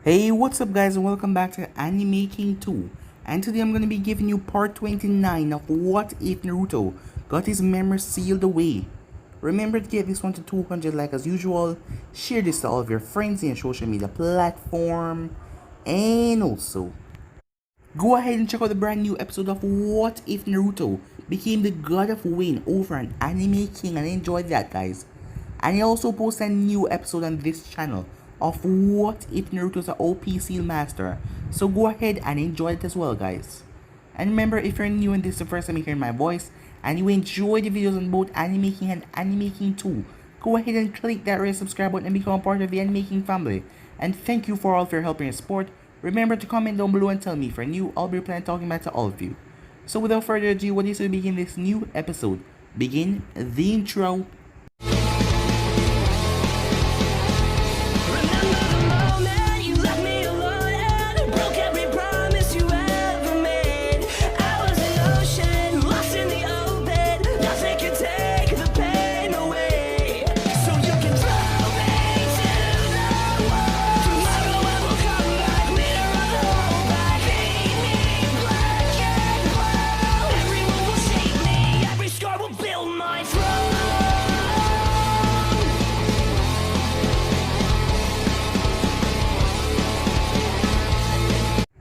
Hey, what's up guys and welcome back to Anime King 2. And today I'm going to be giving you part 29 of What If Naruto Got His Memory Sealed Away. Remember to get this one to 200 like as usual, share this to all of your friends in your social media platform, and also go ahead and check out the brand new episode of What If Naruto Became the God of Wayne over on Anime King, and enjoy that guys. And I also post a new episode on this channel of What If Naruto's an OP Seal Master. So go ahead and enjoy it as well guys. And remember, if you're new and this is the first time you're hearing my voice and you enjoy the videos on both Anime King and Anime King 2, go ahead and click that red subscribe button and become a part of the Anime King family. And thank you for all of your help and your support. Remember to comment down below and tell me if you're new. I'll be planning talking back to all of you. So without further ado, what is to begin this new episode? Begin the intro.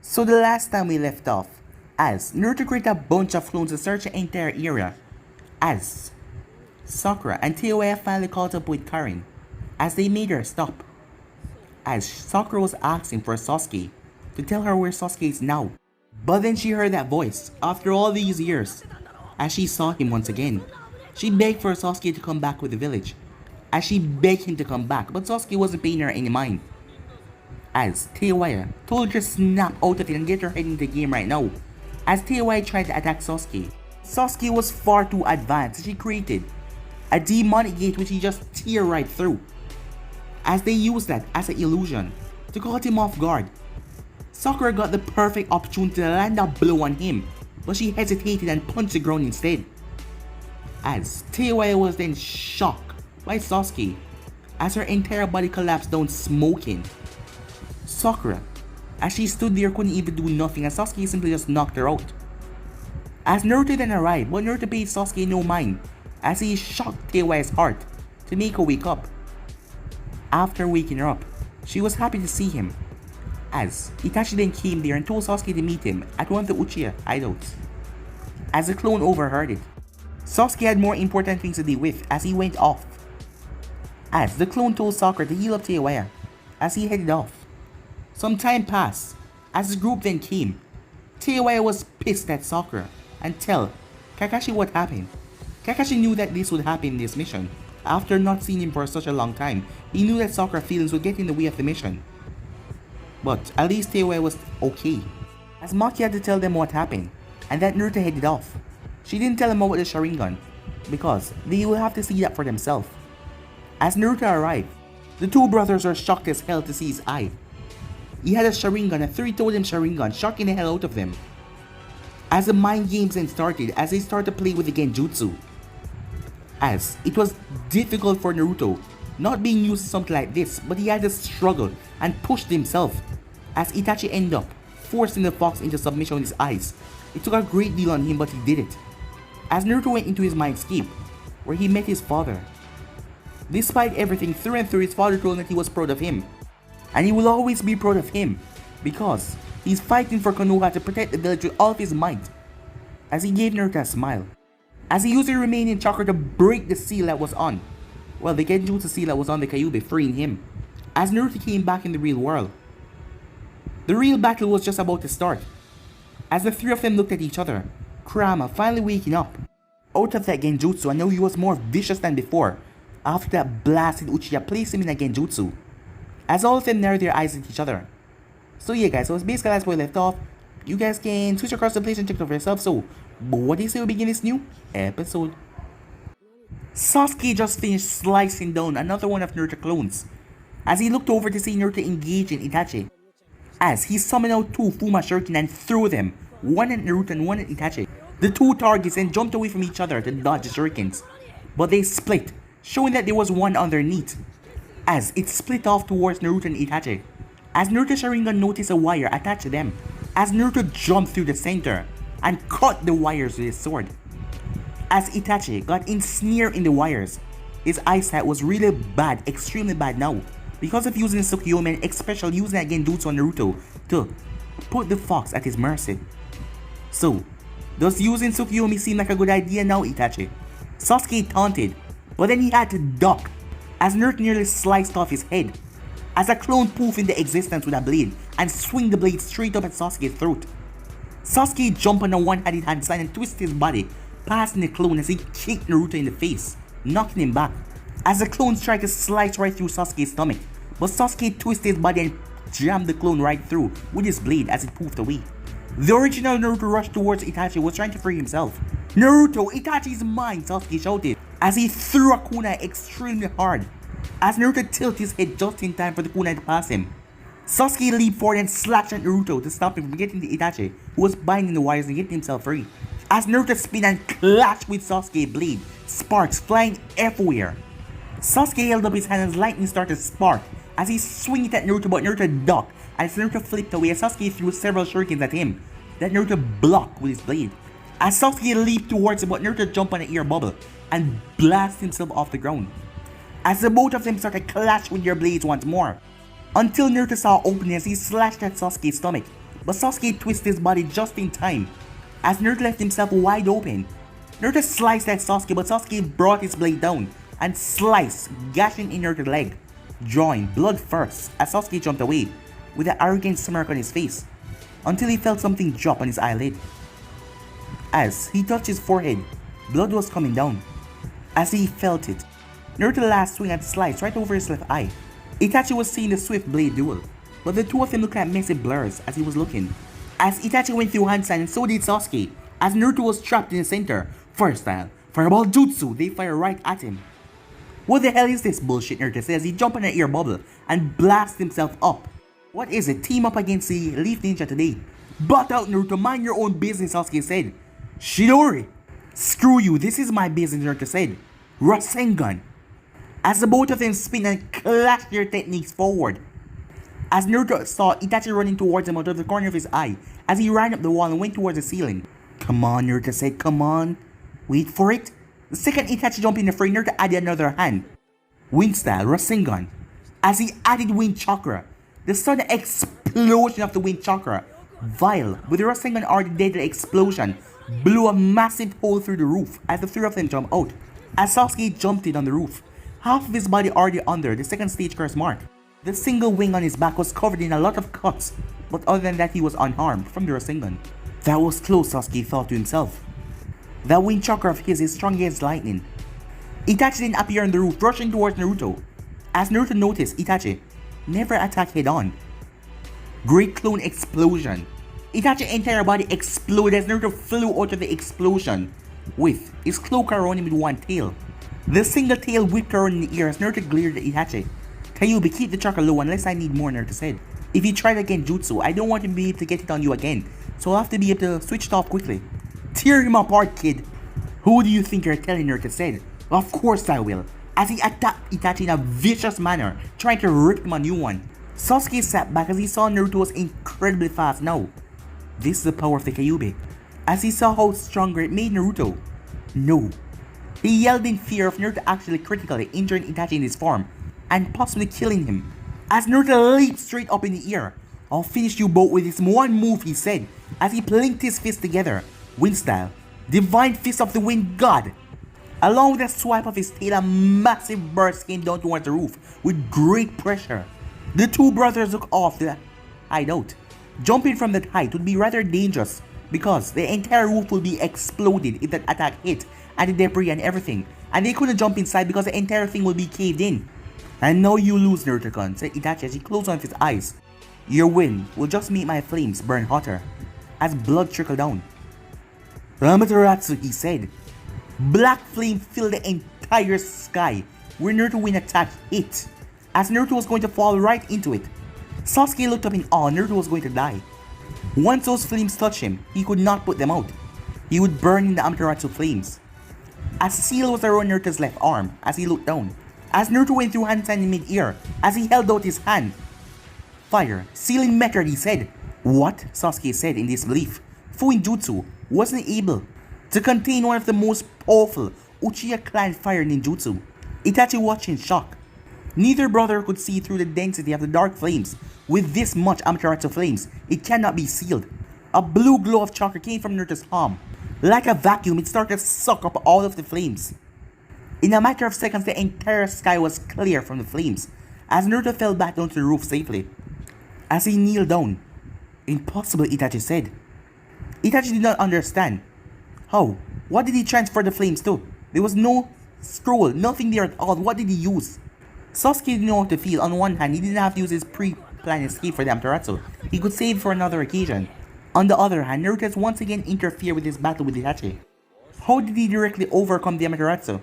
So the last time we left off, as Naruto created a bunch of clones to search the entire area, as Sakura and Teiwaya finally caught up with Karin, as they made her stop, as Sakura was asking for Sasuke to tell her where Sasuke is now, but then she heard that voice after all these years, as she saw him once again. She begged for Sasuke to come back with the village, as she begged him to come back, but Sasuke wasn't paying her any mind. As Teiwaya told her to snap out of it and get her head into the game right now. As Teiwaya tried to attack Sasuke, Sasuke was far too advanced. She created a demonic gate which he just tear right through. As they used that as an illusion to caught him off guard, Sakura got the perfect opportunity to land a blow on him, but she hesitated and punched the ground instead. As Teiwaya was then shocked by Sasuke as her entire body collapsed down smoking. Sakura, as she stood there, couldn't even do nothing, and Sasuke simply just knocked her out. As Naruto then arrived, but Naruto paid Sasuke no mind, as he shocked Teiwaya's heart to make her wake up. After waking her up, she was happy to see him, as Itachi then came there and told Sasuke to meet him at one of the Uchiha hideouts. As the clone overheard it, Sasuke had more important things to deal with as he went off. As the clone told Sakura to heal up Teiwaya as he headed off. Some time passed, as the group then came. Teiwaya was pissed at Sakura and tell Kakashi what happened. Kakashi knew that this would happen in this mission. After not seeing him for such a long time, he knew that Sakura's feelings would get in the way of the mission. But at least Teiwaya was okay, as Maki had to tell them what happened and that Naruto headed off. She didn't tell him about the Sharingan because they will have to see that for themselves. As Naruto arrived, the two brothers were shocked as hell to see his eye. He had a Sharingan, a 3-totem Sharingan, shocking the hell out of them. As the mind games then started, as they started to play with the Genjutsu. As it was difficult for Naruto, not being used to something like this, but he had to struggle and pushed himself. As Itachi ended up forcing the fox into submission with his eyes. It took a great deal on him, but he did it. As Naruto went into his mindscape, where he met his father. Despite everything, through and through, his father told him that he was proud of him. And he will always be proud of him, because he's fighting for Konoha to protect the village with all of his might. As he gave Naruto a smile, as he used the remaining chakra to break the seal that was on, well, the Genjutsu seal that was on the Kyuubi, freeing him. As Naruto came back in the real world, the real battle was just about to start. As the three of them looked at each other, Kurama finally waking up out of that Genjutsu, and now he was more vicious than before after that blasted Uchiha placed him in a Genjutsu. As all of them narrowed their eyes at each other. So yeah guys, so it's basically as we left off. You guys can switch across the place and check it out for yourself. So, what do you say we begin this new episode? Sasuke just finished slicing down another one of Naruto clones. As he looked over to see Naruto engage in Itachi. As he summoned out two Fuma Shuriken and threw them, one at Naruto and one at Itachi. The two targets then jumped away from each other to dodge the shurikens. But they split, showing that there was one underneath. As it split off towards Naruto and Itachi. As Naruto's Sharingan noticed a wire attached to them, as Naruto jumped through the center and cut the wires with his sword. As Itachi got ensnared in the wires, his eyesight was really bad, extremely bad now, because of using Tsukuyomi and especially using again Jutsu on Naruto to put the fox at his mercy. So, does using Tsukuyomi seem like a good idea now, Itachi? Sasuke taunted, but then he had to duck as Naruto nearly sliced off his head, as a clone poof into existence with a blade and swing the blade straight up at Sasuke's throat. Sasuke jumped on a one-handed handstand and twisted his body, passing the clone as he kicked Naruto in the face, knocking him back, as the clone tried to slice right through Sasuke's stomach, but Sasuke twisted his body and jammed the clone right through with his blade as it poofed away. The original Naruto rushed towards Itachi was trying to free himself. "Naruto, Itachi's mine!" Sasuke shouted as he threw a kunai extremely hard, as Naruto tilted his head just in time for the kunai to pass him. Sasuke leaped forward and slashed at Naruto to stop him from getting to Itachi, who was binding the wires and getting himself free. As Naruto spun and clashed with Sasuke's blade, sparks flying everywhere. Sasuke held up his hand as lightning started to spark as he swung it at Naruto, but Naruto ducked as Naruto flipped away as Sasuke threw several shurikens at him that Naruto blocked with his blade. As Sasuke leaped towards him, but Naruto jumped on an air bubble and blasted himself off the ground. As the both of them started to clash with their blades once more, until Naruto saw an opening as he slashed at Sasuke's stomach, but Sasuke twisted his body just in time as Naruto left himself wide open. Naruto sliced at Sasuke, but Sasuke brought his blade down and sliced, gashing in Naruto's leg, drawing blood first as Sasuke jumped away with an arrogant smirk on his face until he felt something drop on his eyelid. As he touched his forehead, blood was coming down. As he felt it, Naruto's last swing had sliced right over his left eye. Itachi was seeing the swift blade duel, but the two of them looked like messy blurs as he was looking. As Itachi went through handstand and so did Sasuke, as Naruto was trapped in the center. Fire style, fireball jutsu, they fire right at him. "What the hell is this bullshit?" Naruto says as he jumped on an air bubble and blasts himself up. "What is it? Team up against the Leaf Ninja today?" "Butt out, Naruto, mind your own business," Sasuke said. "Shidori!" "Screw you, this is my business," Naruto said. "Rasengan!" As the both of them spin and clash their techniques forward. As Naruto saw Itachi running towards him out of the corner of his eye, as he ran up the wall and went towards the ceiling. "Come on," Naruto said, "come on. Wait for it." The second Itachi jumped in the fray, Naruto added another hand. Wind style, Rasengan. As he added wind chakra, the sudden explosion of the wind chakra, vile, with the Rasengan already deadly explosion, blew a massive hole through the roof as the three of them jumped out. As Sasuke jumped in on the roof, half of his body already under the second stage curse mark. The single wing on his back was covered in a lot of cuts, but other than that he was unharmed from the Rasengan. That was close, Sasuke thought to himself. That wind chakra of his is strong against lightning. Itachi didn't appear on the roof, rushing towards Naruto. As Naruto noticed, Itachi never attacked head on. Great clone explosion. Itachi's entire body exploded as Naruto flew out of the explosion, with his cloak around him with one tail. The single tail whipped around in the air as Naruto glared at Itachi. "Kyuubi, keep the chakra low unless I need more," Naruto said. "If you try it again jutsu, I don't want to be able to get it on you again, so I'll have to be able to switch it off quickly." "Tear him apart, kid." "Who do you think you're telling?" Naruto said. "Of course I will," as he attacked Itachi in a vicious manner, trying to rip him a new one. Sasuke sat back as he saw Naruto was incredibly fast now. This is the power of the Kyuubi. As he saw how stronger it made Naruto. No. He yelled in fear of Naruto actually critically injuring Itachi in his form and possibly killing him. As Naruto leaped straight up in the air. "I'll finish you both with this one move," he said, as he blinked his fists together. Wind style, Divine Fist of the Wind God. Along with a swipe of his tail, a massive burst came down towards the roof with great pressure. The two brothers looked off the hideout. Jumping from that height would be rather dangerous because the entire roof would be exploded if that attack hit, and the debris and everything, and they couldn't jump inside because the entire thing would be caved in. "And now you lose, Naruto-kun," said Itachi as he closed one of his eyes. "Your win will just make my flames burn hotter," as blood trickled down. "Amaterasu," he said. Black flame filled the entire sky where Naruto's wind attack hit, as Naruto was going to fall right into it. Sasuke looked up in awe. Naruto was going to die. Once those flames touched him, he could not put them out. He would burn in the Amaterasu flames. A seal was around Naruto's left arm as he looked down. As Naruto went through handstand in mid-air, as he held out his hand, Fire, sealing method, he said. What? Sasuke said in disbelief. Fuin Jutsu wasn't able to contain one of the most powerful Uchiha clan fire ninjutsu. Itachi watched in shock. Neither brother could see through the density of the dark flames. With this much Amaterasu flames, it cannot be sealed. A blue glow of chakra came from Naruto's palm. Like a vacuum, it started to suck up all of the flames. In a matter of seconds, the entire sky was clear from the flames, as Naruto fell back onto the roof safely. As he kneeled down, "Impossible," Itachi said. Itachi did not understand. How? What did he transfer the flames to? There was no scroll, nothing there at all. What did he use? Sasuke didn't know how to feel. On one hand, he didn't have to use his pre-planned escape for the Amaterasu. He could save it for another occasion. On the other hand, Naruto has once again interfered with his battle with Itachi. How did he directly overcome the Amaterasu?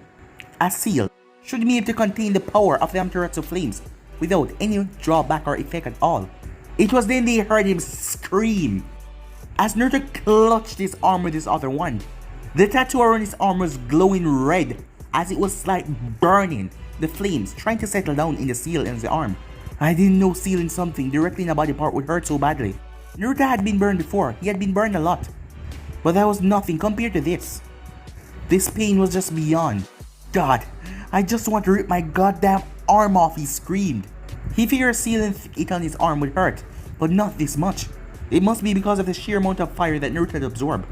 A seal should be able to contain the power of the Amaterasu flames without any drawback or effect at all. It was then they heard him scream as Naruto clutched his arm with his other one. The tattoo around his arm was glowing red as it was like burning the flames, trying to settle down in the seal in his arm. I didn't know sealing something directly in a body part would hurt so badly. Naruto had been burned before. He had been burned a lot. But that was nothing compared to this. This pain was just beyond. God, I just want to rip my goddamn arm off, he screamed. He figured sealing it on his arm would hurt, but not this much. It must be because of the sheer amount of fire that Naruto had absorbed,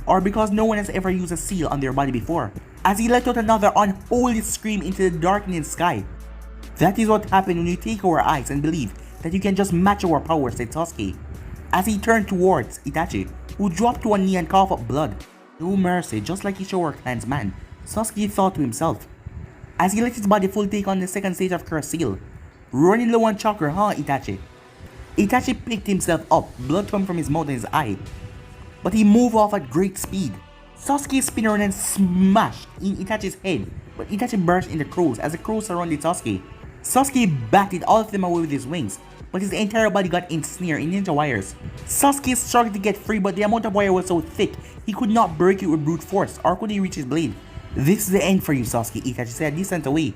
or because no one has ever used a seal on their body before, as he let out another unholy scream into the darkening sky. That is what happened when you take our eyes and believe that you can just match our powers, said Sasuke, as he turned towards Itachi, who dropped to one knee and coughed up blood. No mercy, just like Ishihara clan's man, Sasuke thought to himself, as he let his body fully take on the second stage of Curse Seal. Running low on chakra, huh, Itachi? Itachi picked himself up, blood coming from his mouth and his eye, but he moved off at great speed. Sasuke spun around and smashed in Itachi's head, but Itachi burst into crows as the crows surrounded Sasuke. Sasuke batted all of them away with his wings, but his entire body got ensnared in ninja wires. Sasuke struggled to get free, but the amount of wire was so thick he could not break it with brute force, or could he reach his blade. This is the end for you, Sasuke, Itachi said, distant away,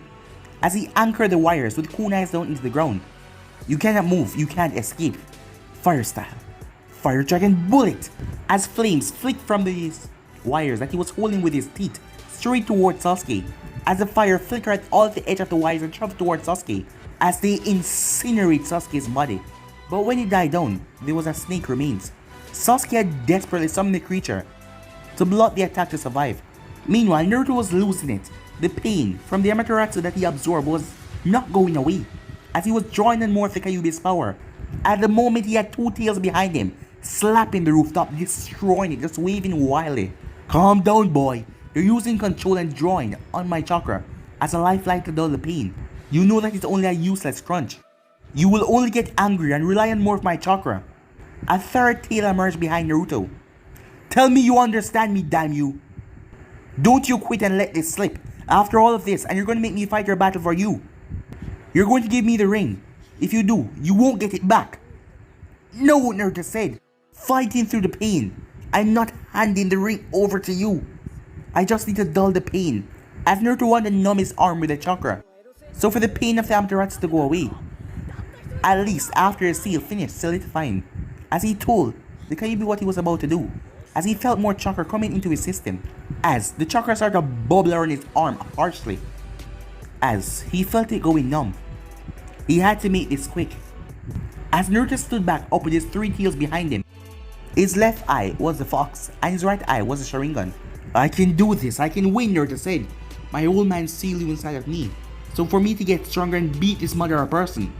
as he anchored the wires with kunais down into the ground. You cannot move, you can't escape. Fire style. Fire dragon bullet! As flames flicked from these wires that he was holding with his teeth straight towards Sasuke, as the fire flickered at all the edge of the wires and traveled towards Sasuke, as they incinerate Sasuke's body. But when it died down, there was a snake remains. Sasuke had desperately summoned the creature to block the attack to survive. Meanwhile, Naruto was losing it. The pain from the Amaterasu that he absorbed was not going away, as he was drawing on more of the Kyuubi's power. At the moment, he had two tails behind him, slapping the rooftop, destroying it, just waving wildly. Calm down, boy. You're using control and drawing on my chakra as a lifeline to dull the pain. You know that it's only a useless crunch. You will only get angry and rely on more of my chakra. A third tail emerged behind Naruto. Tell me you understand me, damn you. Don't you quit and let this slip. After all of this, and you're going to make me fight your battle for you. You're going to give me the ring. If you do, you won't get it back. No, Naruto said, fighting through the pain. I'm not handing the ring over to you. I just need to dull the pain, as Naruto wanted to numb his arm with the chakra, so for the pain of the Amaterasu to go away. At least after the seal finished solidifying, as he told the Kyuubi what he was about to do, as he felt more chakra coming into his system, as the chakra started to bubble around his arm harshly, as he felt it going numb. He had to make this quick. As Naruto stood back up with his three tails behind him, his left eye was the fox, and his right eye was the Sharingan. I can do this, I can win, Naruto said. My old man sealed you inside of me, so for me to get stronger and beat this mother of a person,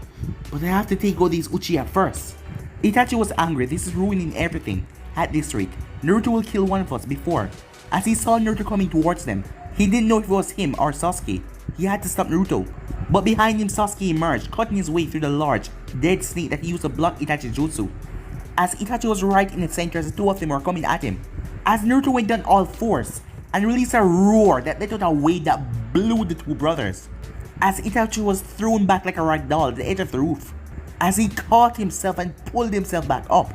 but I have to take all these Uchiha first. Itachi was angry, this is ruining everything. At this rate, Naruto will kill one of us before. As he saw Naruto coming towards them, he didn't know if it was him or Sasuke. He had to stop Naruto, but behind him Sasuke emerged, cutting his way through the large, dead snake that he used to block Itachi's jutsu. As Itachi was right in the center as the two of them were coming at him, as Naruto went down all fours and released a roar that let out a wave that blew the two brothers, as Itachi was thrown back like a rag doll at the edge of the roof. As he caught himself and pulled himself back up,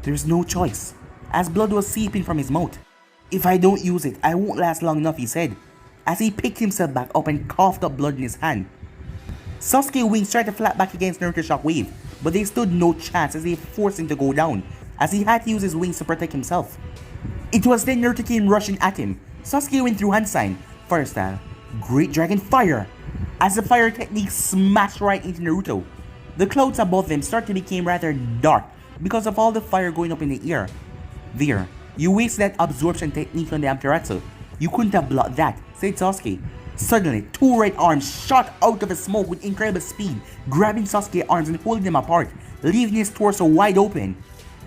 there's no choice, as blood was seeping from his mouth. If I don't use it, I won't last long enough, he said, as he picked himself back up and coughed up blood in his hand. Sasuke's wings tried to flap back against Naruto's shockwave, but they stood no chance as they forced him to go down, as he had to use his wings to protect himself. It was then Naruto came rushing at him. Sasuke went through hand sign, fire style, Great Dragon Fire, as the fire technique smashed right into Naruto. The clouds above them started to become rather dark because of all the fire going up in the air. There, you wasted that absorption technique on the Amaterasu. You couldn't have blocked that, said Sasuke. Suddenly, two red arms shot out of the smoke with incredible speed, grabbing Sasuke's arms and holding them apart, leaving his torso wide open.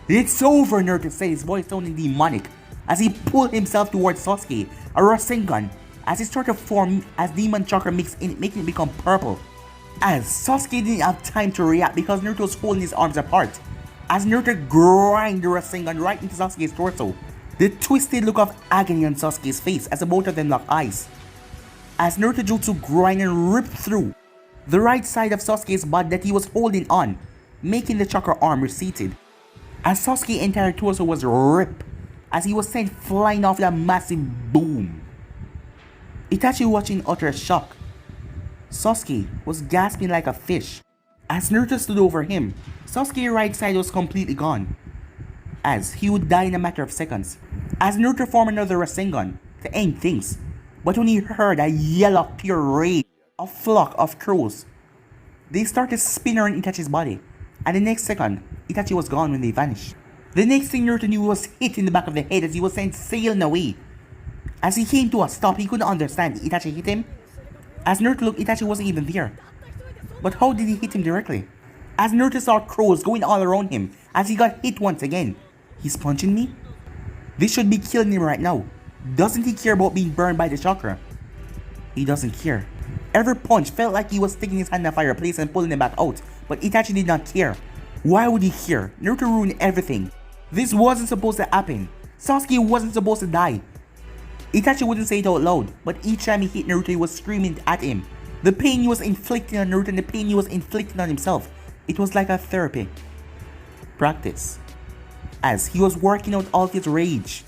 It's over, Naruto said, his voice sounding demonic, as he pulled himself towards Sasuke, a Rasengan, as he started to form as demon chakra mixed in it, making it become purple. As Sasuke didn't have time to react because Naruto was holding his arms apart, as Naruto grind the Rasengan right into Sasuke's torso. The twisted look of agony on Sasuke's face as the both of them locked eyes, as Naruto Jutsu grind and ripped through the right side of Sasuke's body that he was holding on, making the chakra arm receded, as Sasuke's entire torso was ripped as he was sent flying off with a massive boom. Itachi watched in utter shock. Sasuke was gasping like a fish. As Naruto stood over him, Sasuke's right side was completely gone, as he would die in a matter of seconds. As Naruto formed another Rasengan to end things, but when he heard a yell of pure rage, a flock of crows, they started spinning around Itachi's body, and the next second, Itachi was gone when they vanished. The next thing Naruto knew, was hit in the back of the head as he was sent sailing away. As he came to a stop, he couldn't understand. Itachi hit him? As Naruto looked, Itachi wasn't even there. But how did he hit him directly? As Naruto saw crows going all around him, as he got hit once again. He's punching me? This should be killing him right now. Doesn't he care about being burned by the chakra? He doesn't care. Every punch felt like he was sticking his hand in a fireplace and pulling it back out, but Itachi did not care. Why would he care? Naruto ruined everything. This wasn't supposed to happen. Sasuke wasn't supposed to die. Itachi wouldn't say it out loud, but each time he hit Naruto, he was screaming at him. The pain he was inflicting on Naruto and the pain he was inflicting on himself. It was like a therapy practice, as he was working out all his rage.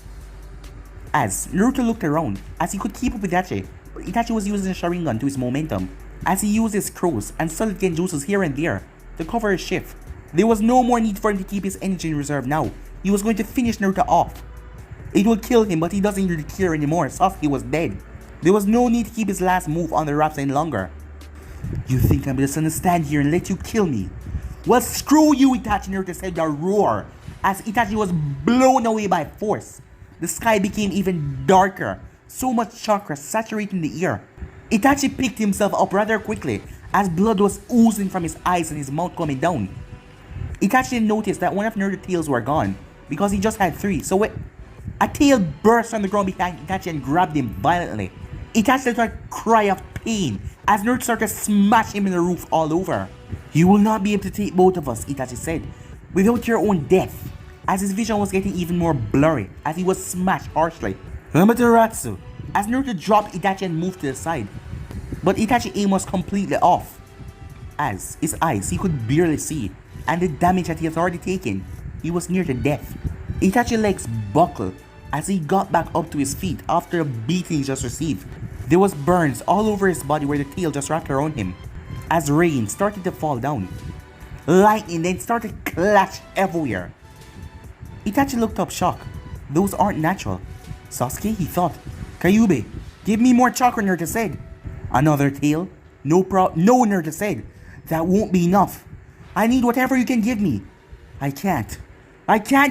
As Naruto looked around, as he could keep up with Itachi, but Itachi was using the Sharingan to his momentum, as he used his crows and subtle genjutsus here and there to cover his shift. There was no more need for him to keep his energy in reserve now. He was going to finish Naruto off. It would kill him, but he doesn't really care anymore. Sasuke was dead. There was no need to keep his last move on the wraps any longer. You think I'm just gonna stand here and let you kill me? Well, screw you, Itachi, Naruto said with a roar, as Itachi was blown away by force. The sky became even darker, so much chakra saturating the air. Itachi picked himself up rather quickly, as blood was oozing from his eyes and his mouth coming down. Itachi noticed that one of Naruto's tails were gone, because he just had 3, so a tail burst from the ground behind Itachi and grabbed him violently. Itachi let a cry of pain as Naruto started to smash him in the roof all over. You will not be able to take both of us, Itachi said, without your own death, as his vision was getting even more blurry as he was smashed harshly. Amaterasu, as Naruto dropped Itachi and moved to the side. But Itachi's aim was completely off, as his eyes he could barely see, and the damage that he had already taken, he was near to death. Itachi's legs buckled as he got back up to his feet after the beating he just received. There was burns all over his body where the tail just wrapped around him, as rain started to fall down. Lightning then started to clash everywhere. Itachi looked up shocked. Those aren't natural. Sasuke, he thought. Kyuubi, give me more chakra, Naruto said. Another tail? No, Naruto said. That won't be enough. I need whatever you can give me. I can't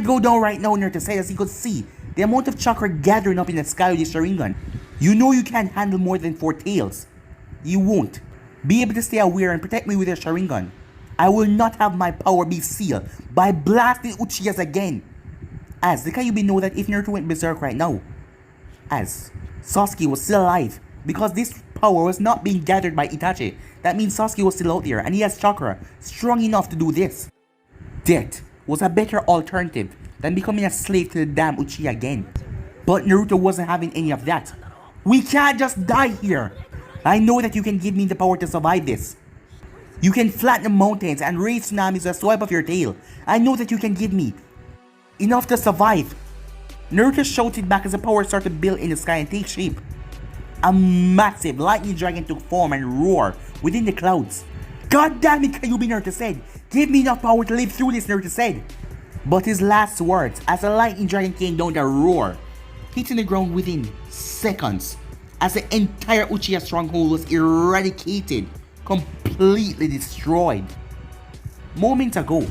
go down right now, Naruto said, as he could see the amount of chakra gathering up in the sky with his Sharingan. You know you can't handle more than 4 tails. You won't be able to stay aware and protect me with your Sharingan. I will not have my power be sealed by blasting Uchihas again. As the Kyuubi know that if Naruto went berserk right now, as Sasuke was still alive, because this power was not being gathered by Itachi, that means Sasuke was still out there and he has chakra strong enough to do this. Death was a better alternative than becoming a slave to the damn Uchiha again. But Naruto wasn't having any of that. We can't just die here. I know that you can give me the power to survive this. You can flatten the mountains and raise tsunamis with a swipe of your tail. I know that you can give me enough to survive. Naruto shouted back as the power started to build in the sky and take shape. A massive lightning dragon took form and roared within the clouds. God damn it, Kyuubi, Naruto said. Give me enough power to live through this, Naruto said. But his last words, as a lightning dragon came down to roar, hitting the ground within seconds, as the entire Uchiha stronghold was eradicated, completely destroyed. Moments ago,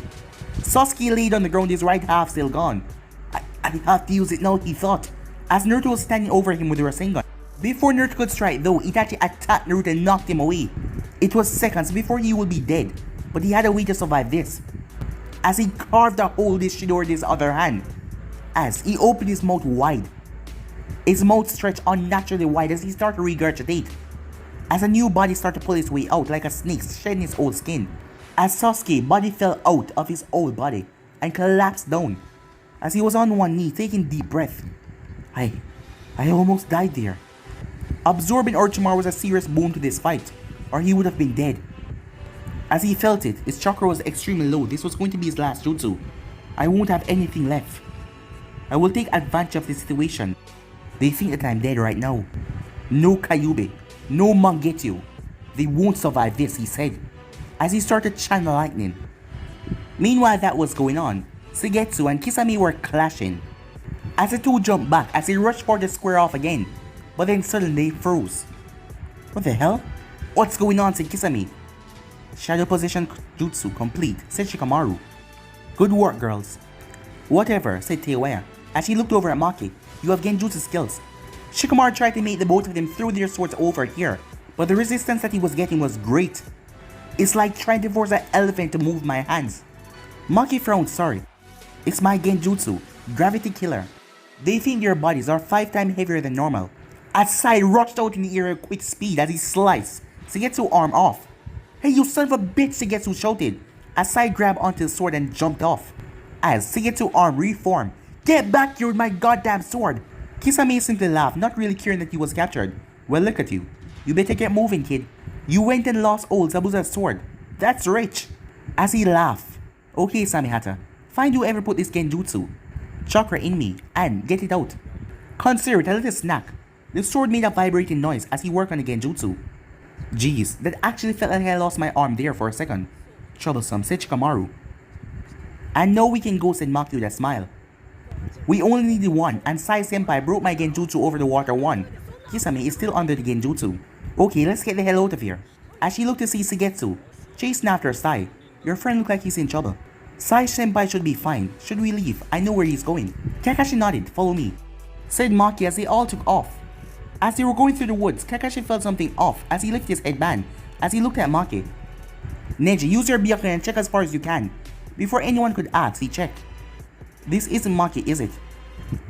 Sasuke laid on the ground, his right half still gone. I have to use it now, he thought, as Naruto was standing over him with the Rasengan. Before Naruto could strike though, Itachi attacked Naruto and knocked him away. It was seconds before he would be dead, but he had a way to survive this. As he carved a hole in Shidori's other hand, as he opened his mouth wide. His mouth stretched unnaturally wide as he started to regurgitate. As a new body started to pull its way out like a snake shedding its old skin. As Sasuke's body fell out of his old body and collapsed down. As he was on one knee taking deep breath. I almost died there. Absorbing Orochimaru was a serious boon to this fight, or he would have been dead. As he felt it, his chakra was extremely low. This was going to be his last jutsu. I won't have anything left. I will take advantage of the situation. They think that I'm dead right now. No Kyuubi, no Mangekyou. They won't survive this, he said, as he started channel lightning. Meanwhile that was going on, Suigetsu and Kisame were clashing. As the two jumped back as they rushed for the square off again, but then suddenly they froze. What the hell? What's going on, said Kisame. Shadow position jutsu complete, said Shikamaru. Good work, girls. Whatever, said Teiwaya, as she looked over at Maki. You have genjutsu skills. Shikamaru tried to make the both of them throw their swords over here, but the resistance that he was getting was great. It's like trying to force an elephant to move my hands. Maki frowned, sorry. It's my genjutsu, gravity killer. They think their bodies are 5 times heavier than normal. As Sai rushed out in the air at quick speed as he sliced Suigetsu's arm off. Hey, you son of a bitch, Suigetsu shouted, as Sai grabbed onto his sword and jumped off. As Suigetsu's arm reformed. Get back here with my goddamn sword! Kisame simply laughed, not really caring that he was captured. Well, look at you. You better get moving, kid. You went and lost old Zabuza's sword. That's rich. As he laughed. Okay, Samihata. Find whoever put this genjutsu chakra in me and get it out. Consider it a little snack. The sword made a vibrating noise as he worked on the genjutsu. Jeez, that actually felt like I lost my arm there for a second. Troublesome, said Shikamaru. And now we can go, said Maki with a smile. We only needed one, and Sai Senpai broke my genjutsu over the water one. Kisame is still under the genjutsu. Okay, let's get the hell out of here. As she looked to see Suigetsu, chasing after Sai. Your friend looked like he's in trouble. Sai Senpai should be fine. Should we leave? I know where he's going. Kakashi nodded. Follow me, said Maki as they all took off. As they were going through the woods, Kakashi felt something off as he lifted his headband as he looked at Maki. Neji, use your byakugan and check as far as you can. Before anyone could ask, he checked. This isn't Maki, is it?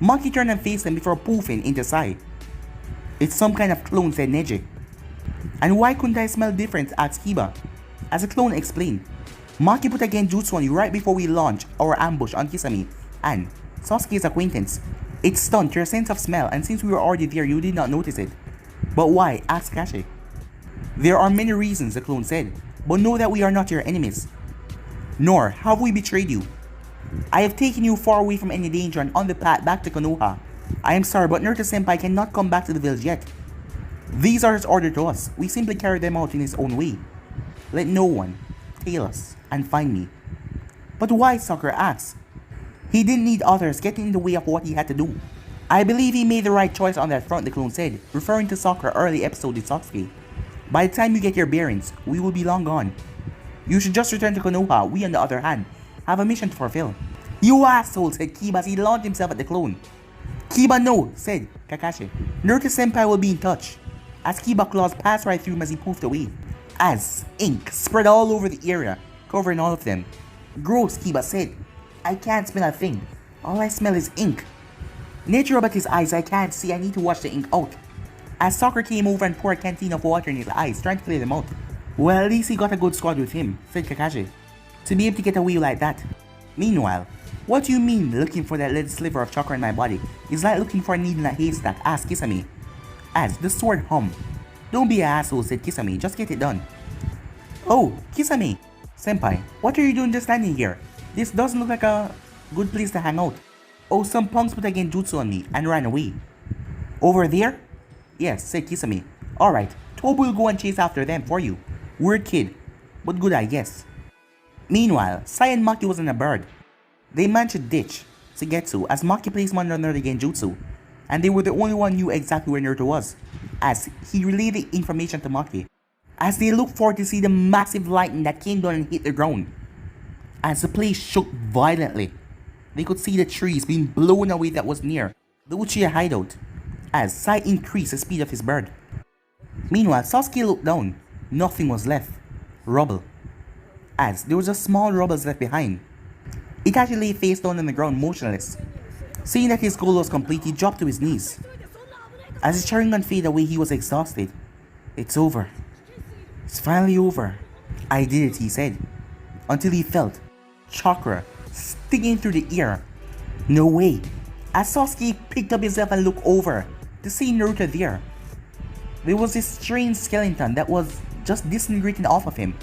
Maki turned and faced him before poofing into Sai. It's some kind of clone, said Neji. And why couldn't I smell different? Asked Kiba. As the clone explained, Maki put a genjutsu on you right before we launched our ambush on Kisame and Sasuke's acquaintance. It stunned your sense of smell, and since we were already there, you did not notice it. But why? Asked Kakashi. There are many reasons, the clone said, but know that we are not your enemies. Nor have we betrayed you. I have taken you far away from any danger and on the path back to Konoha. I am sorry, but Naruto Senpai cannot come back to the village yet. These are his orders to us. We simply carry them out in his own way. Let no one tail us and find me. But why? Sakura asked. He didn't need others getting in the way of what he had to do. I believe he made the right choice on that front, the clone said, referring to Sakura early episode with Sasuke. By the time you get your bearings, we will be long gone. You should just return to Konoha. We, on the other hand, have a mission to fulfill. You asshole, said Kiba as he launched himself at the clone. Kiba, no, said Kakashi. Naruto Senpai will be in touch. As Kiba claws passed right through him as he poofed away. As ink spread all over the area, covering all of them. Gross, Kiba said. I can't smell a thing. All I smell is ink. Nature rubbed his eyes. I can't see. I need to wash the ink out. As Sakura came over and poured a canteen of water in his eyes, trying to clear them out. Well, at least he got a good squad with him, said Kakashi. To be able to get away like that. Meanwhile, what do you mean looking for that little sliver of chakra in my body? It's like looking for a needle in a haystack, asked Kisame. As the sword hummed. Don't be an asshole, said Kisame. Just get it done. Oh, Kisame. Senpai, what are you doing just standing here? This doesn't look like a good place to hang out. Oh, some punks put a genjutsu on me and ran away. Over there? Yes, said Kisame. Alright, Tobu will go and chase after them for you. Weird kid, but good I guess. Meanwhile, Sai and Maki was on a bird. They managed to ditch Suigetsu as Maki placed one under the genjutsu, and they were the only one who knew exactly where Naruto was, as he relayed the information to Maki. As they looked forward to see the massive lightning that came down and hit the ground. As the place shook violently, they could see the trees being blown away that was near the Uchiha hideout, as Sai increased the speed of his bird. Meanwhile, Sasuke looked down. Nothing was left. Rubble. As there was a small rubble left behind. Itachi lay face down on the ground motionless. Seeing that his goal was complete, he dropped to his knees. As his Sharingan faded away, he was exhausted. It's over. It's finally over. I did it, he said. Until he felt chakra stinging through the ear. No way. As Sasuke picked up himself and looked over to see Naruto there. There was this strange skeleton that was just disintegrating off of him.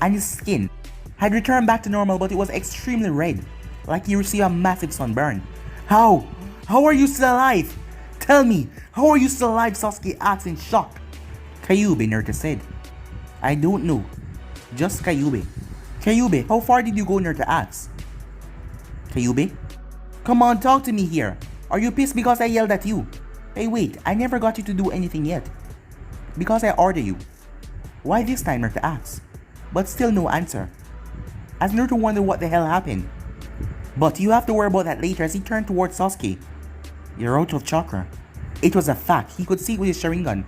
And his skin had returned back to normal, but it was extremely red, like he received a massive sunburn. How? How are you still alive? Tell me, how are you still alive? Sasuke asked in shock. Kyuubi, Naruto said. I don't know. Just Kyuubi. Kyuubi, how far did you go? Naruto asked. Kyuubi? Come on, talk to me here. Are you pissed because I yelled at you? Hey wait, I never got you to do anything yet. Because I ordered you. Why this time? Naruto asked. But still no answer. As Naruto wondered what the hell happened. But you have to worry about that later as he turned towards Sasuke. You're out of chakra. It was a fact, he could see it with his Sharingan.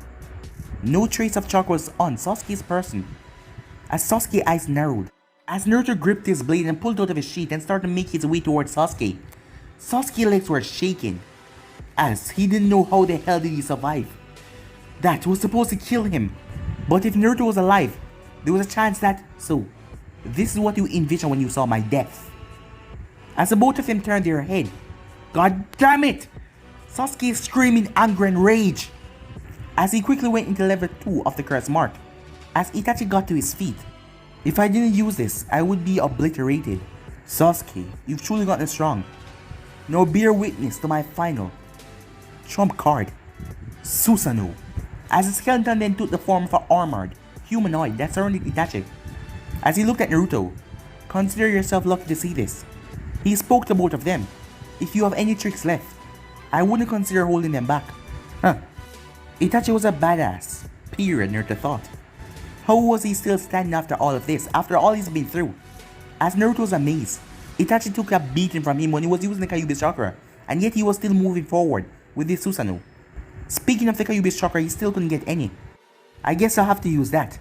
No trace of chakra was on Sasuke's person. As Sasuke's eyes narrowed, as Naruto gripped his blade and pulled out of his sheath and started to make his way towards Sasuke, Sasuke's legs were shaking, as he didn't know how the hell did he survive. That was supposed to kill him, but if Naruto was alive, there was a chance that... So, this is what you envisioned when you saw my death. As the both of them turned their head, God damn it! Sasuke screamed in anger and rage, as he quickly went into level 2 of the curse mark, as Itachi got to his feet. If I didn't use this, I would be obliterated. Sasuke, you've truly gotten strong. Now bear witness to my final trump card, Susanoo. As the skeleton then took the form of an armored humanoid that surrounded Itachi. As he looked at Naruto, consider yourself lucky to see this. He spoke to both of them. If you have any tricks left, I wouldn't consider holding them back. Huh. Itachi was a badass, period, Naruto thought. How was he still standing after all of this, after all he's been through? As Naruto was amazed, Itachi took a beating from him when he was using the Kyuubi's chakra, and yet he was still moving forward with this Susanoo. Speaking of the Kyuubi's chakra, he still couldn't get any. I guess I'll have to use that.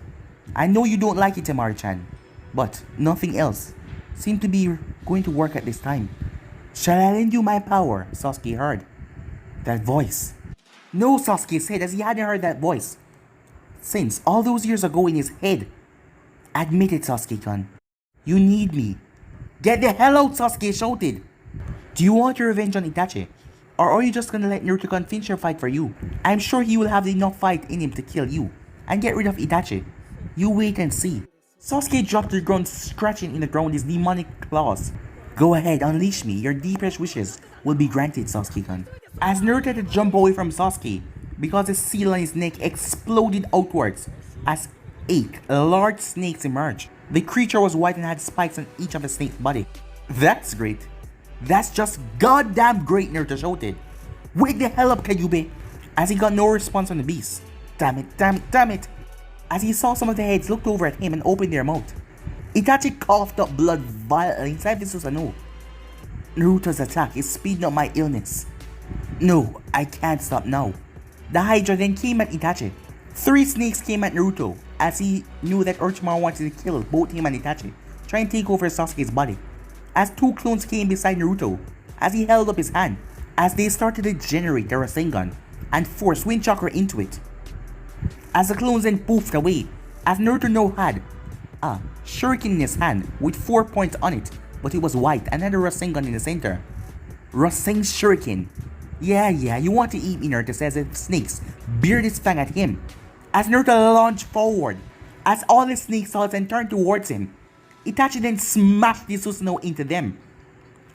I know you don't like it, Temari-chan, but nothing else seemed to be going to work at this time. Shall I lend you my power? Sasuke heard that voice. No, Sasuke said as he hadn't heard that voice since all those years ago in his head. Admit it, Sasuke-kun. You need me. Get the hell out, Sasuke shouted. Do you want your revenge on Itachi? Or are you just gonna let Naruto finish your fight for you? I'm sure he will have enough fight in him to kill you and get rid of Itachi. You wait and see. Sasuke dropped to the ground, scratching in the ground with his demonic claws. Go ahead, unleash me. Your deepest wishes will be granted, Sasuke-kun. As Naruto had to jump away from Sasuke because the seal on his neck exploded outwards as 8 large snakes emerged. The creature was white and had spikes on each of the snake's body. That's great. That's just goddamn great, Naruto shouted. Wake the hell up, Kyuubi! As he got no response from the beast. Damn it, damn it, damn it! As he saw some of the heads looked over at him and opened their mouth. Itachi coughed up blood violently inside the Susanoo. Naruto's attack is speeding up my illness. No, I can't stop now. The Hydra then came at Itachi. 3 snakes came at Naruto as he knew that Orochimaru wanted to kill both him and Itachi, trying to take over Sasuke's body. As 2 clones came beside Naruto as he held up his hand as they started to generate their Rasengan and force wind chakra into it. As the clones then poofed away, as Naruto now had a shuriken in his hand with 4 points on it, but it was white and had a Rasengan in the center. Rasen Shuriken. Yeah, you want to eat me, Naruto says as snakes beard its fang at him. As Naruto launched forward, as all the snakes saw it and turned towards him, Itachi then smashed the Susanoo into them,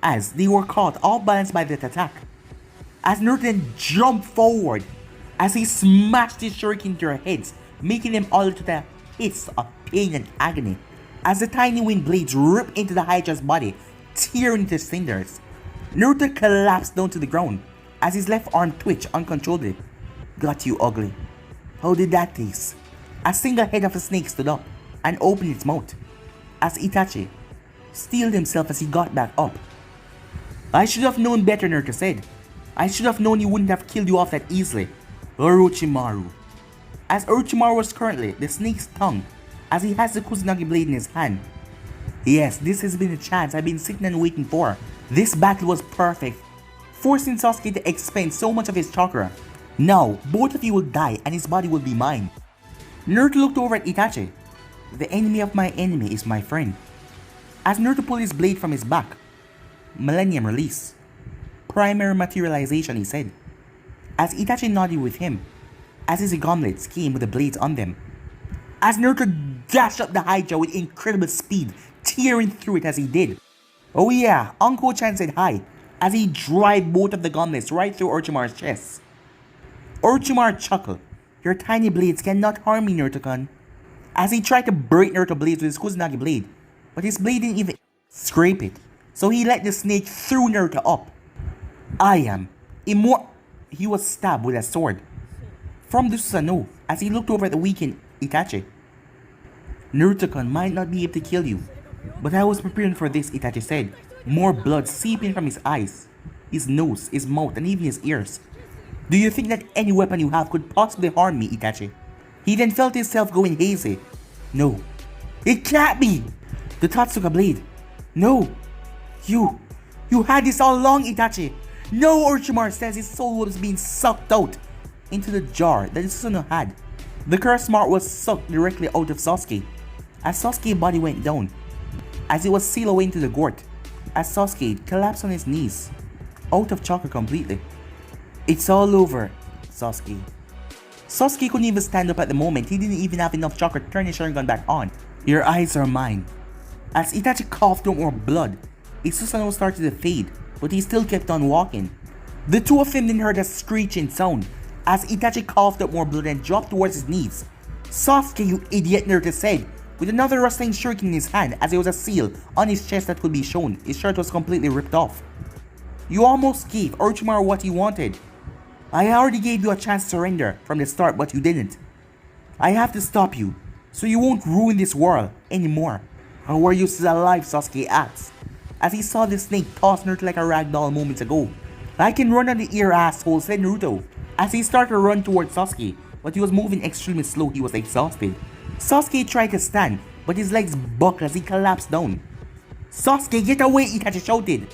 as they were caught all balanced by that attack. As Naruto then jumped forward, as he smashed his shuriken into their heads, making them all to the hiss of pain and agony. as the tiny winged blades rip into the Hydra's body, tearing into cinders. Naruto collapsed down to the ground as his left arm twitched uncontrollably. Got you, ugly. How did that taste? A single head of a snake stood up and opened its mouth as Itachi steeled himself as he got back up. I should have known better, Naruto said. I should have known he wouldn't have killed you off that easily. Orochimaru. As Orochimaru was currently the snake's tongue as he has the Kusanagi blade in his hand. Yes, this has been a chance I've been sitting and waiting for. This battle was perfect, forcing Sasuke to expend so much of his chakra. Now, both of you will die and his body will be mine. Naruto looked over at Itachi. The enemy of my enemy is my friend. As Naruto pulled his blade from his back. Millennium release. Primary materialization, he said. As Itachi nodded with him, as his gauntlets came with the blades on them. As Naruto dashed up the Hydra with incredible speed, tearing through it as he did. Oh yeah, Uncle Chan said hi, as he drive both of the gauntlets right through Orochimaru's chest. Orochimaru chuckled. Your tiny blades cannot harm me, Naruto-kun. As he tried to break Naruto's blades with his Kusanagi blade, but his blade didn't even scrape it, so he let the snake throw Naruto up. I am immortal. He was stabbed with a sword from the Susanoo as he looked over at the weakened Itachi. Naruto-kun might not be able to kill you, but I was preparing for this, Itachi said, more blood seeping from his eyes, his nose, his mouth, and even his ears. Do you think that any weapon you have could possibly harm me, Itachi? He then felt himself going hazy. No, it can't be! The Tatsuka blade. No, you had this all along, Itachi. No, Orochimaru says his soul was being sucked out into the jar that the Susanoo had. The cursed mark was sucked directly out of Sasuke as Sasuke's body went down, as it was sealed away into the gourd, as Sasuke collapsed on his knees, out of chakra completely. It's all over, Sasuke. Sasuke couldn't even stand up at the moment. He didn't even have enough chakra to turn his Sharingan back on. Your eyes are mine. As Itachi coughed out more blood, his Susanoo started to fade, but he still kept on walking. The two of them then heard a screeching sound as Itachi coughed up more blood and dropped towards his knees. Sasuke, you idiot, Naruto said, with another rustling shuriken in his hand as there was a seal on his chest that could be shown. His shirt was completely ripped off. You almost gave Orochimaru what he wanted. I already gave you a chance to surrender from the start, but you didn't. I have to stop you, so you won't ruin this world anymore. How are you still alive, Sasuke asked, as he saw the snake toss Naruto like a rag doll moments ago. I can run on the ear, asshole, said Naruto, as he started to run towards Sasuke, but he was moving extremely slow. He was exhausted. Sasuke tried to stand, but his legs buckled as he collapsed down. Sasuke, get away, Itachi shouted,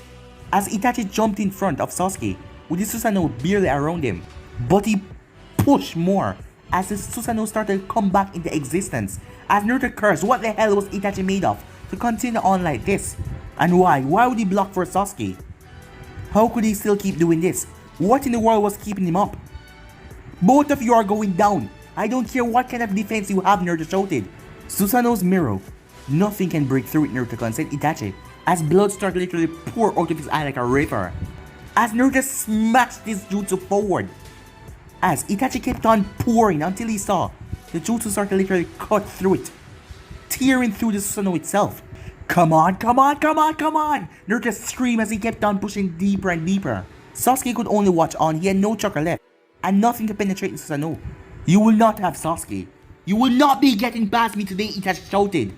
as Itachi jumped in front of Sasuke, with his Susanoo barely around him. But he pushed more, as his Susanoo started to come back into existence, as Naruto cursed what the hell was Itachi made of to continue on like this. And why? Why would he block for Sasuke? How could he still keep doing this? What in the world was keeping him up? Both of you are going down. I don't care what kind of defense you have, Naruto shouted. Susanoo's mirror. Nothing can break through it, Naruto-kun, said Itachi, as blood started literally pour out of his eye like a river. As Naruto smashed his jutsu forward. As Itachi kept on pouring until he saw the jutsu start to literally cut through it, tearing through the Susanoo itself. Come on, come on, come on, come on! Naruto screamed as he kept on pushing deeper and deeper. Sasuke could only watch on. He had no chakra left and nothing to penetrate the Susanoo. You will not have Sasuke. You will not be getting past me today, Itachi shouted,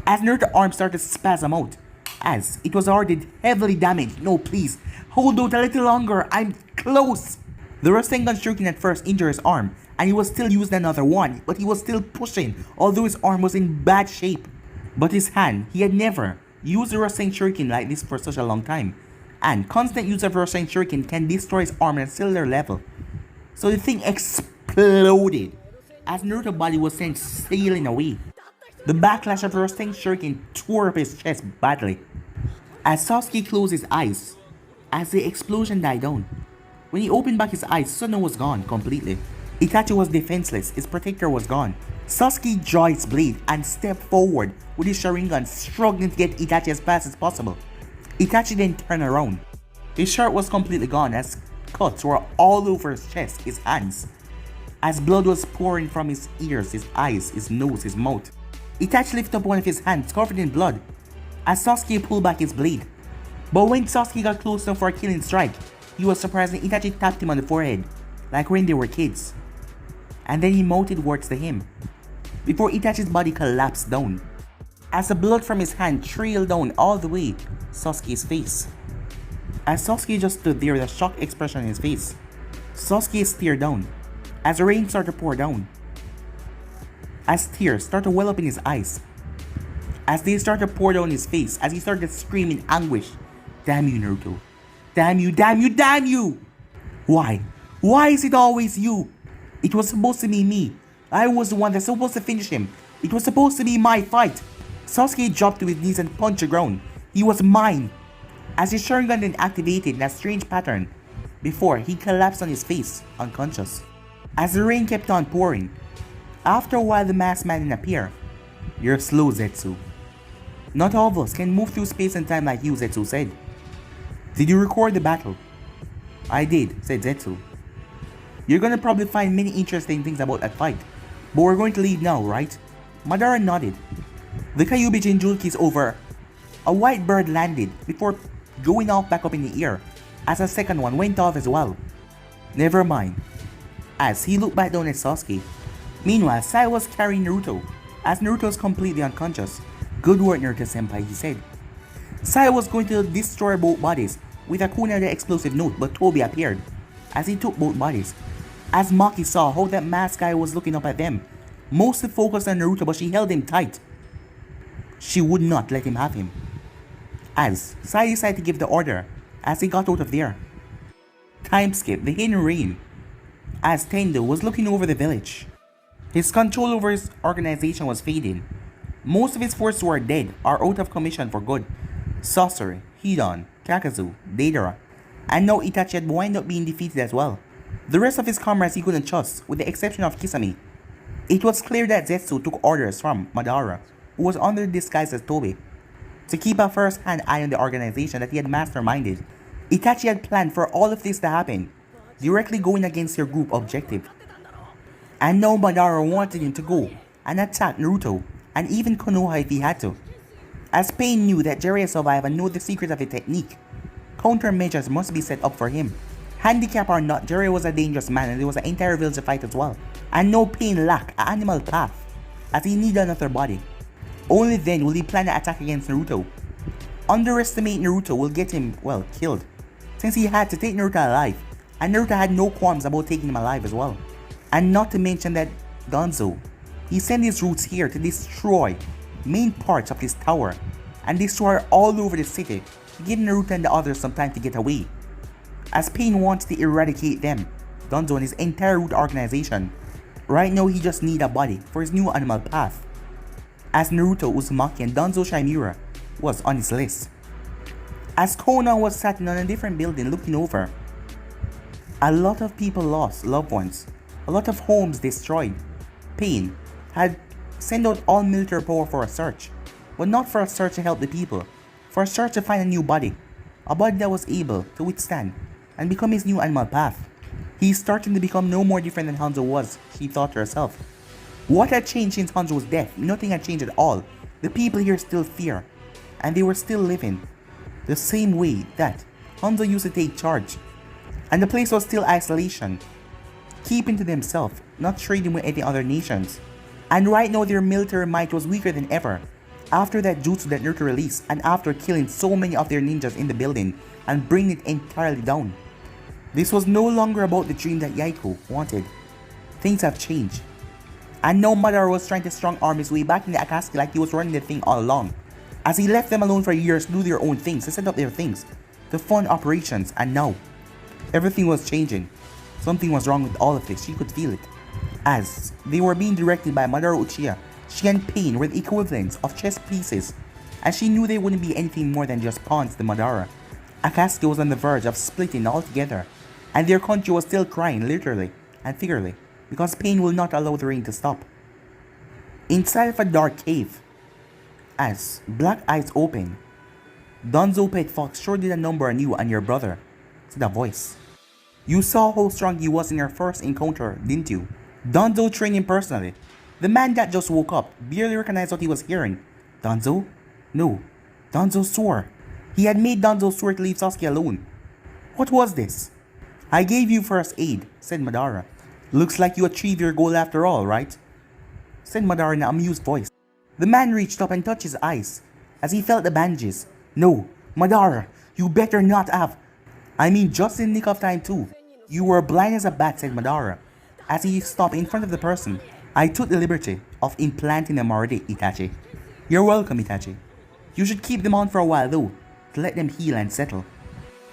as Naruto's arm started to spasm out, as it was already heavily damaged. No, please, hold out a little longer, I'm close. The Rasengan Shuriken at first injured his arm, and he was still using another one, but he was still pushing, although his arm was in bad shape. But his hand, he had never used the Rasengan Shuriken like this for such a long time, and constant use of Rasengan Shuriken can destroy his arm at a cellular level. So the thing exploded as Naruto's body was sent sailing away. The backlash of Rasengan Shuriken tore up his chest badly. As Sasuke closed his eyes, as the explosion died down, when he opened back his eyes, Susanoo was gone completely. Itachi was defenseless, his protector was gone. Sasuke drew his blade and stepped forward with his Sharingan, struggling to get Itachi as fast as possible. Itachi then turned around. His shirt was completely gone as cuts were all over his chest, his hands, as blood was pouring from his ears, his eyes, his nose, his mouth. Itachi lifted up one of his hands covered in blood as Sasuke pulled back his blade. But when Sasuke got close enough for a killing strike, he was surprised when Itachi tapped him on the forehead, like when they were kids. And then he mouthted words to him, before Itachi's body collapsed down, as the blood from his hand trailed down all the way to Sasuke's face. As Sasuke just stood there with a shocked expression on his face, Sasuke stared down, as the rain started to pour down, as tears started to well up in his eyes, as they started to pour down his face, as he started to scream in anguish, "Damn you, Naruto. Damn you, damn you, damn you! Why? Why is it always you? It was supposed to be me. I was the one that's supposed to finish him. It was supposed to be my fight." Sasuke dropped to his knees and punched the ground. He was mine. As his Sharingan then activated in a strange pattern, before he collapsed on his face, unconscious. As the rain kept on pouring, after a while the masked man didn't appear. "You're slow, Zetsu. Not all of us can move through space and time like you," Zetsu said. "Did you record the battle?" "I did," said Zetsu. "You're gonna probably find many interesting things about that fight, but we're going to leave now, right?" Madara nodded. The Kyuubi Jinchuriki is over. A white bird landed before going off back up in the air, as a second one went off as well. "Never mind," as he looked back down at Sasuke. Meanwhile, Sai was carrying Naruto, as Naruto was completely unconscious. "Good work, Naruto-senpai," he said. Sai was going to destroy both bodies with a Kuna the explosive note, but Toby appeared, as he took both bodies. As Maki saw how that masked guy was looking up at them, mostly focused on Naruto, but she held him tight. She would not let him have him. As Sai decided to give the order, as he got out of there. Time skip, the hidden rain. As Tendo was looking over the village, his control over his organization was fading. Most of his forces were dead or out of commission for good. Sasori, Hidan, Kakazu, Deidara, and now Itachi had wound up being defeated as well. The rest of his comrades he couldn't trust, with the exception of Kisame. It was clear that Zetsu took orders from Madara, who was under the disguise as Toby, to keep a first-hand eye on the organization that he had masterminded. Itachi had planned for all of this to happen, directly going against their group objective. And now Madara wanted him to go and attack Naruto, and even Konoha if he had to. As Pain knew that Jiraiya survived and knew the secret of the technique, countermeasures must be set up for him. Handicap or not, Jiraiya was a dangerous man and there was an entire village to fight as well. And no Pain lacked an animal path, as he needed another body. Only then will he plan an attack against Naruto. Underestimate Naruto will get him, well, killed, since he had to take Naruto alive, and Naruto had no qualms about taking him alive as well. And not to mention that Danzo, he sent his roots here to destroy main parts of this tower, and destroy all over the city, to give Naruto and the others some time to get away. As Pain wants to eradicate them, Danzo and his entire root organization. Right now he just needs a body for his new animal path. As Naruto, Uzumaki, and Danzo Shimura was on his list. As Konan was sat in a different building looking over. A lot of people lost loved ones, a lot of homes destroyed. Pain had sent out all military power for a search, but not for a search to help the people, for a search to find a new body, a body that was able to withstand and become his new animal path. He's starting to become no more different than Hanzo was, she thought to herself. What had changed since Hanzo's death? Nothing had changed at all. The people here still fear, and they were still living the same way that Hanzo used to take charge. And the place was still isolation, keeping to themselves, not trading with any other nations. And right now their military might was weaker than ever, after that jutsu that Naruto released, and after killing so many of their ninjas in the building and bringing it entirely down. This was no longer about the dream that Yaiko wanted. Things have changed. And now Madara was trying to strong arm his way back in the Akatsuki like he was running the thing all along. As he left them alone for years to do their own things, to set up their things, to fund operations, and now everything was changing. Something was wrong with all of this, she could feel it. As they were being directed by Madara Uchiha, she and Pain were the equivalents of chess pieces, and she knew they wouldn't be anything more than just pawns to Madara. Akatsuki was on the verge of splitting altogether, and their country was still crying literally and figuratively, because Pain will not allow the rain to stop. Inside of a dark cave, as black eyes open, Danzo Pet Fox sure did a number on you and your brother, said a voice. You saw how strong he was in your first encounter, didn't you? Danzo trained him personally. The man that just woke up barely recognized what he was hearing. Danzo? No. Danzo swore. He had made Danzo swear to leave Sasuke alone. What was this? I gave you first aid, said Madara. Looks like you achieved your goal after all, right? Said Madara in an amused voice. The man reached up and touched his eyes as he felt the bandages. No, Madara, you better not have. I mean, just in the nick of time too. You were blind as a bat, said Madara, as he stopped in front of the person. I took the liberty of implanting them already, Itachi. You're welcome, Itachi. You should keep them on for a while though, to let them heal and settle.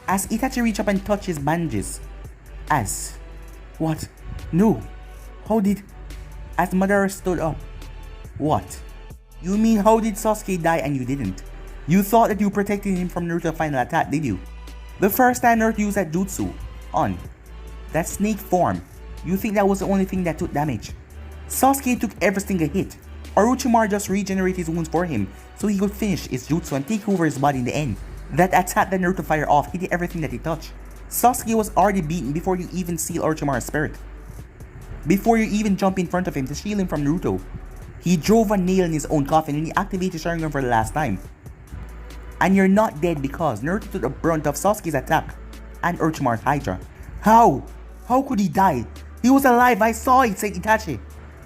As Itachi reached up and touched his bandages. What? No. How did... As Madara stood up. What? You mean how did Sasuke die and you didn't? You thought that you protected him from Naruto's final attack, did you? The first time Naruto used that jutsu, on that snake form, you think that was the only thing that took damage? Sasuke took every single hit. Orochimaru just regenerated his wounds for him so he could finish his jutsu and take over his body in the end. That attack that Naruto fired off hit everything that he touched. Sasuke was already beaten before you even seal Orochimaru's spirit. Before you even jump in front of him to shield him from Naruto. He drove a nail in his own coffin and he activated Sharingan for the last time. And you're not dead because Naruto took the brunt of Sasuke's attack and Orochimaru's Hydra. How? How could he die? He was alive, I saw it, said Itachi.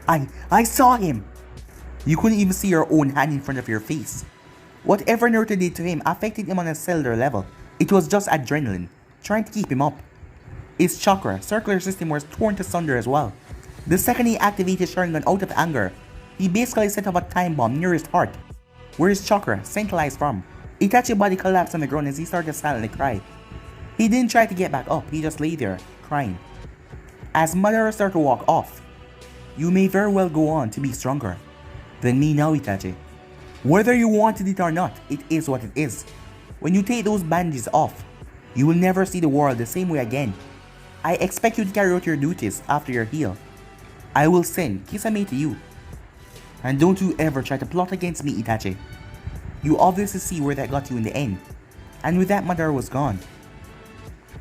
I saw him. You couldn't even see your own hand in front of your face. Whatever Naruto did to him affected him on a cellular level. It was just adrenaline, trying to keep him up. His chakra, circular system was torn to sunder as well. The second he activated Sharingan out of anger, he basically set off a time bomb near his heart, where his chakra centralized from. Itachi's body collapsed on the ground as he started to silently cry. He didn't try to get back up, he just lay there, crying. As Madara started to walk off, you may very well go on to be stronger than me now, Itachi. Whether you wanted it or not, it is what it is. When you take those bandages off, you will never see the world the same way again. I expect you to carry out your duties after your heal. I will send Kisame to you. And don't you ever try to plot against me, Itachi. You obviously see where that got you in the end. And with that, Madara was gone.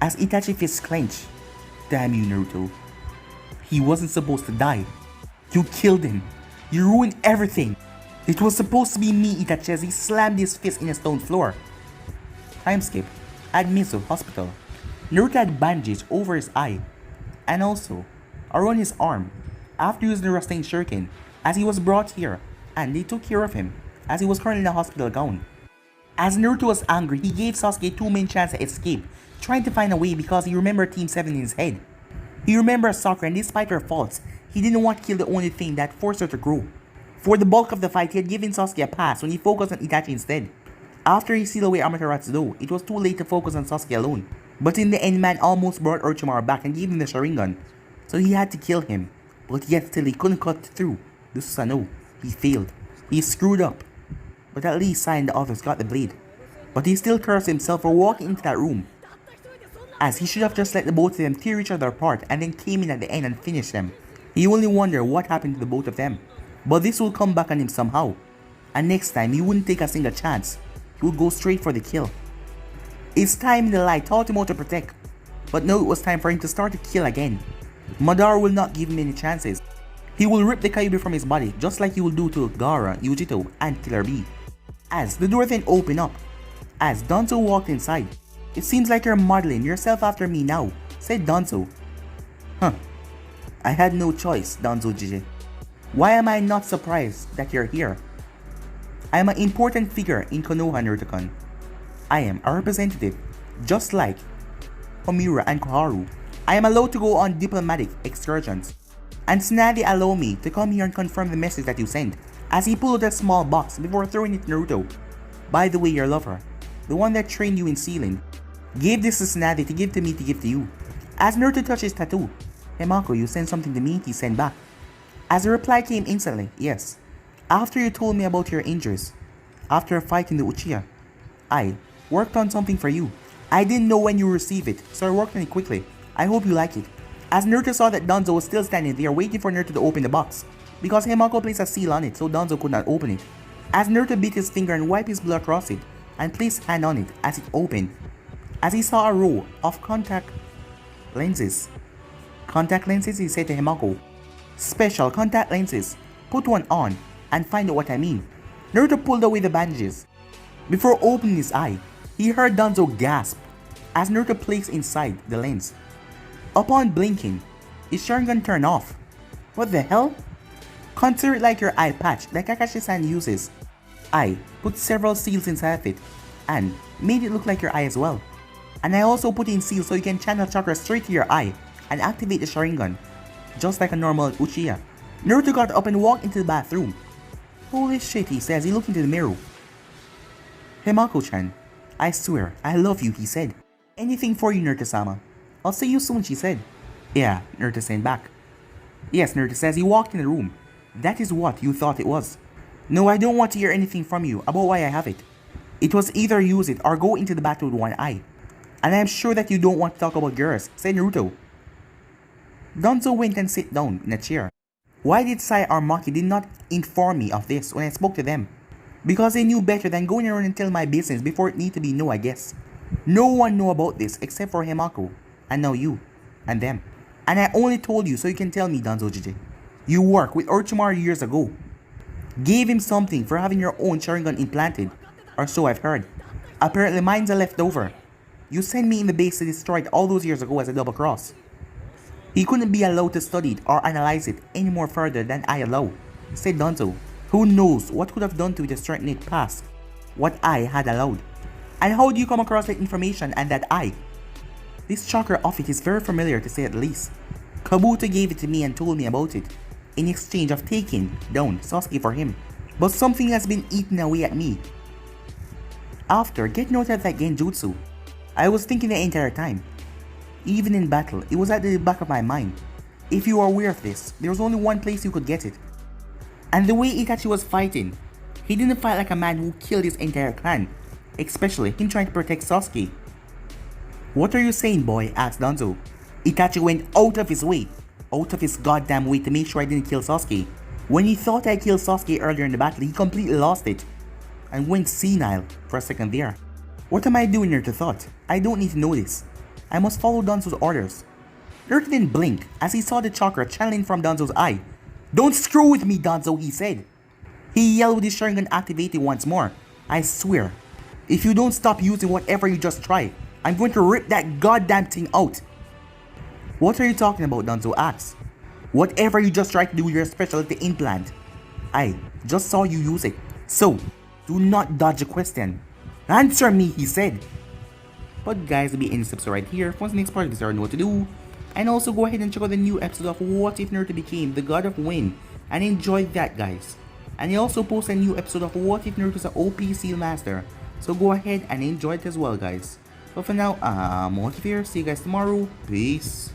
As Itachi's fists clenched. Damn you, Naruto. He wasn't supposed to die. You killed him. You ruined everything. It was supposed to be me, Itachi, as he slammed his fist in a stone floor. Time skip. At Mizu Hospital. Naruto had bandages over his eye. And also around his arm. After using the Rasengan Shuriken. As he was brought here. And they took care of him. As he was currently in a hospital gown. As Naruto was angry, he gave Sasuke 2 main chances to escape. Trying to find a way because he remembered Team 7 in his head. He remembered Sakura and despite her faults, he didn't want to kill the only thing that forced her to grow. For the bulk of the fight, he had given Sasuke a pass when he focused on Itachi instead. After he sealed away Amaterasu though, it was too late to focus on Sasuke alone. But in the end, man almost brought Orochimaru back and gave him the Sharingan. So he had to kill him. But yet still he couldn't cut through. This was a no. He failed. He screwed up. But at least Sai and the others got the blade. But he still cursed himself for walking into that room. As he should have just let the both of them tear each other apart and then came in at the end and finished them. He only wondered what happened to the both of them. But this will come back on him somehow. And next time he wouldn't take a single chance. He would go straight for the kill. His time in the light taught him how to protect. But now it was time for him to start to kill again. Madara will not give him any chances. He will rip the Kyuubi from his body just like he will do to Gaara, Yujito, and Killer Bee. As the door then opened up. As Danzo walked inside. It seems like you're modeling yourself after me now, said Danzo. Huh. I had no choice, Danzo Jiji. Why am I not surprised that you're here? I am an important figure in Konoha, Naruto-kun. I am a representative, just like Homura and Koharu. I am allowed to go on diplomatic excursions. And Tsunade allowed me to come here and confirm the message that you sent. As he pulled out a small box before throwing it to Naruto. By the way, your lover, the one that trained you in sealing, gave this to Tsunade to give to me to give to you. As Naruto touched his tattoo, "Hey Mako, you sent something to me?" he sent back. As the reply came instantly, "Yes. After you told me about your injuries, after fighting the Uchiha, I worked on something for you. I didn't know when you would receive it, so I worked on it quickly. I hope you like it." As Naruto saw that Danzo was still standing there waiting for Naruto to open the box, because Himako placed a seal on it so Danzo could not open it. As Naruto bit his finger and wiped his blood across it, and placed his hand on it as it opened, as he saw a row of contact lenses. "Contact lenses," he said to Himako. "Special contact lenses. put one on, and find out what I mean. Naruto pulled away the bandages. Before opening his eye, he heard Danzo gasp as Naruto placed inside the lens. Upon blinking, his Sharingan turned off. What the hell? Consider it like your eye patch that Kakashi-san uses. I put several seals inside of it and made it look like your eye as well. And I also put in seals so you can channel chakra straight to your eye and activate the Sharingan, just like a normal Uchiha. Naruto got up and walked into the bathroom. Holy shit, he says, he looked into the mirror. Himako-chan, I swear, I love you, he said. Anything for you, Naruto-sama. I'll see you soon, she said. Yeah, Naruto sent back. Yes, Naruto says, he walked in the room. That is what you thought it was. No, I don't want to hear anything from you about why I have it. It was either use it or go into the battle with one eye. And I am sure that you don't want to talk about girls, said Naruto. Danzo went and sat down in a chair. Why did Sai or Maki did not inform me of this when I spoke to them? Because they knew better than going around and telling my business before it need to be known, I guess. No one knew about this except for Himako, and now you, and them. And I only told you so you can tell me, Danzo JJ. You worked with Orochimaru years ago. Gave him something for having your own Sharingan implanted, or so I've heard. Apparently mine's a leftover. You sent me in the base to destroy it all those years ago as a double cross. He couldn't be allowed to study it or analyze it any more further than I allow, said Danzo. Who knows what could have done to it to strengthen it past what I had allowed. And how do you come across that information and that eye? This chakra of it is very familiar to say at least. Kabuto gave it to me and told me about it, in exchange of taking down Sasuke for him. But something has been eaten away at me. After getting out of that genjutsu, I was thinking the entire time. Even in battle, it was at the back of my mind. If you are aware of this, there was only one place you could get it. And the way Itachi was fighting, he didn't fight like a man who killed his entire clan, especially him trying to protect Sasuke. What are you saying, boy? Asked Danzo. Itachi went out of his goddamn way to make sure I didn't kill Sasuke. When he thought I killed Sasuke earlier in the battle, he completely lost it and went senile for a second there. What am I doing here to thought? I don't need to know this. I must follow Danzo's orders. Naruto didn't blink as he saw the chakra channeling from Danzo's eye. Don't screw with me, Danzo, he said. He yelled with his Sharingan activated once more. I swear, if you don't stop using whatever you just tried, I'm going to rip that goddamn thing out. What are you talking about, Danzo asked. Whatever you just tried to do with your specialty implant. I just saw you use it. So, do not dodge a question. Answer me, he said. But guys, there'll be any steps right here. Once the next part of this, you already know what to do. And also go ahead and check out the new episode of What If Naruto Became the God of Wind. And enjoy that, guys. And he also posted a new episode of What If Naruto's an OP Seal Master. So go ahead and enjoy it as well, guys. But for now, I'm out of here. See you guys tomorrow. Peace.